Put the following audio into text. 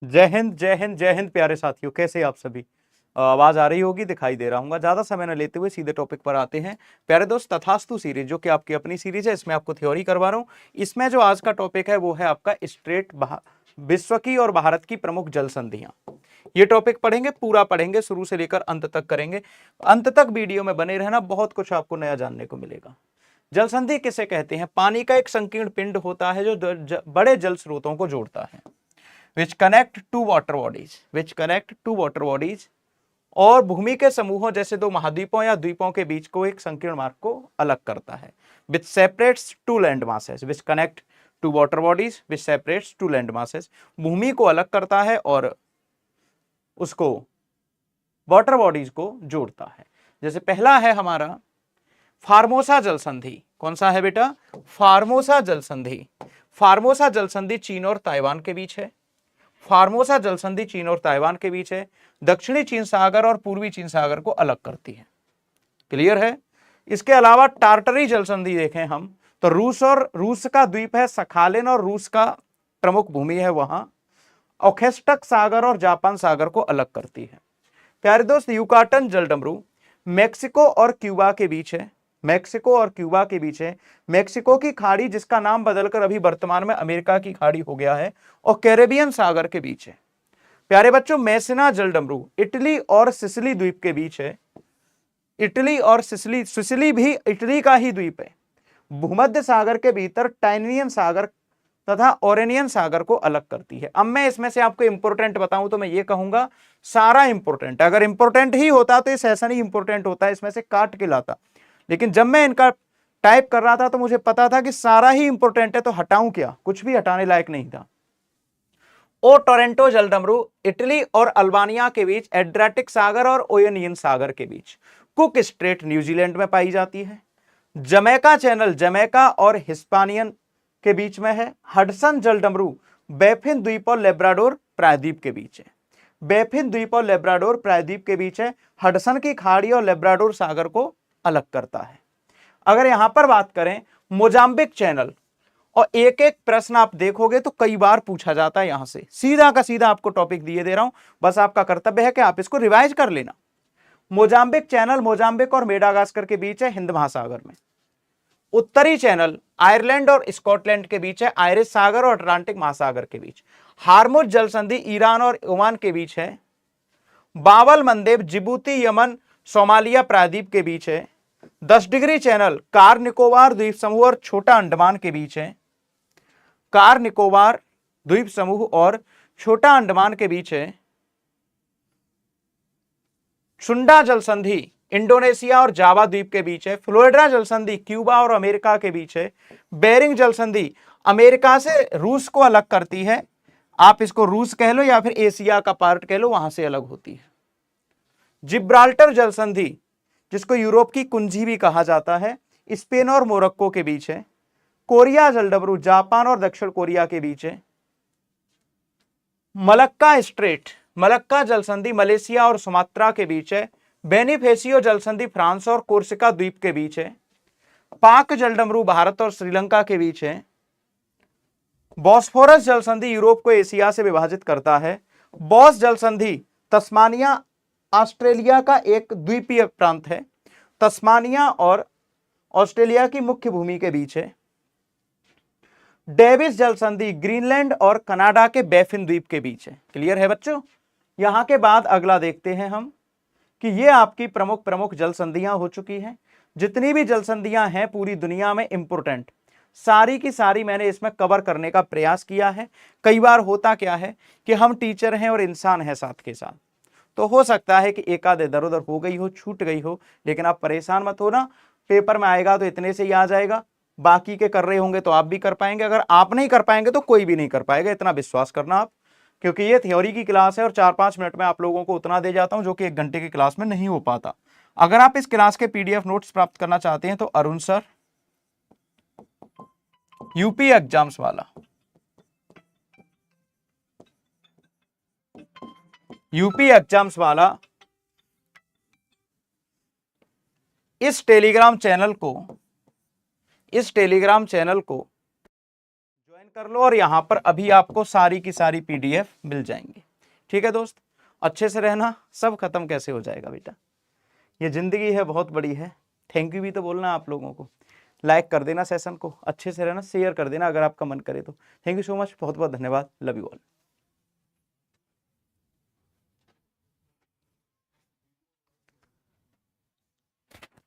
जय हिंद जय हिंद जय हिंद प्यारे साथियों, कैसे आप सभी। आवाज आ रही होगी, दिखाई दे रहा हूँ। ज्यादा समय न लेते हुए सीधे टॉपिक पर आते हैं। प्यारे दोस्त, तथास्तु सीरीज जो कि आपकी अपनी सीरीज है, इसमें आपको थ्योरी करवा रहा हूँ। इसमें जो आज का टॉपिक है वो है आपका स्ट्रेट विश्व की और भारत की प्रमुख जल संधियां। ये टॉपिक पढ़ेंगे, पूरा पढ़ेंगे, शुरू से लेकर अंत तक करेंगे। अंत तक वीडियो में बने रहना, बहुत कुछ आपको नया जानने को मिलेगा। जल संधि किसे कहते हैं? पानी का एक संकीर्ण पिंड होता है जो बड़े जल स्रोतों को जोड़ता है। which connect to water bodies और भूमि के समूहों जैसे दो महाद्वीपों या द्वीपों के बीच को एक संकीर्ण मार्ग को अलग करता है। which separates two land masses which connect to water bodies which separates two land masses, भूमि को अलग करता है और उसको वाटर बॉडीज को जोड़ता है। जैसे पहला है हमारा फार्मोसा जल संधि। कौन सा है बेटा? फार्मोसा जल संधि। फार्मोसा जल संधि चीन और ताइवान के बीच है। फार्मोसा जल संधि चीन और ताइवान के बीच है। दक्षिणी चीन सागर और पूर्वी चीन सागर को अलग करती है। क्लियर है? इसके अलावा टार्टरी जल संधि देखें हम तो रूस का द्वीप है सखालिन और रूस का प्रमुख भूमि है वहां। ओखेस्टक सागर और जापान सागर को अलग करती है। प्यारे दोस्त, युकाटन जलडमरू मेक्सिको और क्यूबा के बीच है। मेक्सिको और क्यूबा के बीच है। मेक्सिको की खाड़ी, जिसका नाम बदलकर अभी वर्तमान में अमेरिका की खाड़ी हो गया है, और कैरेबियन सागर के बीच है। प्यारे बच्चों, मैसिना जलडमरू इटली और सिसिली द्वीप के बीच है। इटली और सिसिली भी इटली का ही द्वीप है। भूमध्य सागर के भीतर टाइनियन सागर तथा ओरेनियन सागर को अलग करती है। अब मैं इसमें से आपको इंपोर्टेंट बताऊं तो मैं ये कहूंगा सारा इंपोर्टेंट। अगर इंपोर्टेंट ही होता तो ये सेशन ही इंपोर्टेंट होता, इसमें से काट के लाता। लेकिन जब मैं इनका टाइप कर रहा था तो मुझे पता था कि सारा ही इंपोर्टेंट है, तो हटाऊं क्या? कुछ भी हटाने लायक नहीं था। ओ टोरेंटो जलडमरू इटली और अल्बानिया के बीच, एड्रियाटिक सागर और ओयोनियन सागर के बीच। कुक स्ट्रेट न्यूजीलैंड में पाई जाती है। जमैका चैनल जमैका और हिस्पानियन के बीच में है। हडसन जलडमरू बैफिन द्वीप और लेब्राडोर प्रायद्वीप के बीच है। बैफिन द्वीप और लेब्राडोर प्रायद्वीप के बीच है। हडसन की खाड़ी और लेब्राडोर सागर को अलग करता है। अगर यहां पर बात करें मोजाम्बिक चैनल, और एक एक प्रश्न आप देखोगे तो कई बार पूछा जाता है। यहां से सीधा का सीधा आपको टॉपिक दिए दे रहा हूं, बस आपका कर्तव्य है कि आप इसको रिवाइज कर लेना। मोजाम्बिक चैनल मोजाम्बिक और मेडागास्कर के बीच है, हिंद महासागर में। उत्तरी चैनल आयरलैंड और स्कॉटलैंड के बीच है, आयरिश सागर और अटलांटिक महासागर के बीच। हार्मुज जल संधि ईरान और ओमान के बीच है। बाबल मंदेब जिबूती यमन सोमालिया प्रायद्वीप के बीच है। 10 डिग्री चैनल कार निकोबार द्वीप समूह और छोटा अंडमान के बीच है। कार निकोबार द्वीप समूह और छोटा अंडमान के बीच है। सुंडा जल संधि इंडोनेशिया और जावा द्वीप के बीच है। फ्लोरिडा जल संधि क्यूबा और अमेरिका के बीच है। बेरिंग जल संधि अमेरिका से रूस को अलग करती है। आप इसको रूस कह लो या फिर एशिया का पार्ट कह लो, वहां से अलग होती है। जिब्राल्टर जल संधि, जिसको यूरोप की कुंजी भी कहा जाता है, स्पेन और मोरक्को के बीच है। कोरिया जलडमरू जापान और दक्षिण कोरिया के बीच है। मलक्का स्ट्रेट मलक्का जल संधि मलेशिया और सुमात्रा के बीच है। बेनिफेसियो जल संधि फ्रांस और कोर्सिका द्वीप के बीच है। पाक जलडमरू भारत और श्रीलंका के बीच है। बॉस्फोरस जल संधि यूरोप को एशिया से विभाजित करता है। बॉस जल संधि तस्मानिया ऑस्ट्रेलिया का एक द्वीपीय प्रांत है। तस्मानिया और ऑस्ट्रेलिया की मुख्य भूमि के बीच है। डेविस जल संधि ग्रीनलैंड और कनाडा के बैफिन द्वीप के बीच है। क्लियर है बच्चों? यहां के बाद अगला देखते हैं हम कि ये आपकी प्रमुख प्रमुख जल संधियां हो चुकी हैं। जितनी भी जल संधियां हैं पूरी दुनिया में इंपोर्टेंट, सारी की सारी मैंने इसमें कवर करने का प्रयास किया है। कई बार होता क्या है कि हम टीचर हैं और इंसान हैं साथ के साथ, तो हो सकता है कि एक आध इधर उधर हो गई हो, छूट गई हो, लेकिन आप परेशान मत हो ना। पेपर में आएगा तो इतने से ही आ जाएगा। बाकी के कर रहे होंगे तो आप भी कर पाएंगे, अगर आप नहीं कर पाएंगे तो कोई भी नहीं कर पाएगा, इतना विश्वास करना आप। क्योंकि ये थ्योरी की क्लास है और 4-5 मिनट में आप लोगों को उतना दे जाता हूं जो कि 1 घंटे की क्लास में नहीं हो पाता। अगर आप इस क्लास के पीडीएफ नोट्स प्राप्त करना चाहते हैं तो अरुण सर यूपी एग्जाम्स वाला, यूपी एग्जाम्स वाला इस टेलीग्राम चैनल को ज्वाइन ज्वाइन कर लो और यहाँ पर अभी आपको सारी की सारी PDF मिल जाएंगी। ठीक है दोस्त, अच्छे से रहना, सब खत्म कैसे हो जाएगा बेटा, ये जिंदगी है बहुत बड़ी है। थैंक यू भी तो बोलना आप लोगों को, लाइक कर देना सेशन को, अच्छे से रहना, शेयर कर देना अगर आपका मन करे तो। थैंक यू सो मच, बहुत बहुत धन्यवाद, लव यू ऑल।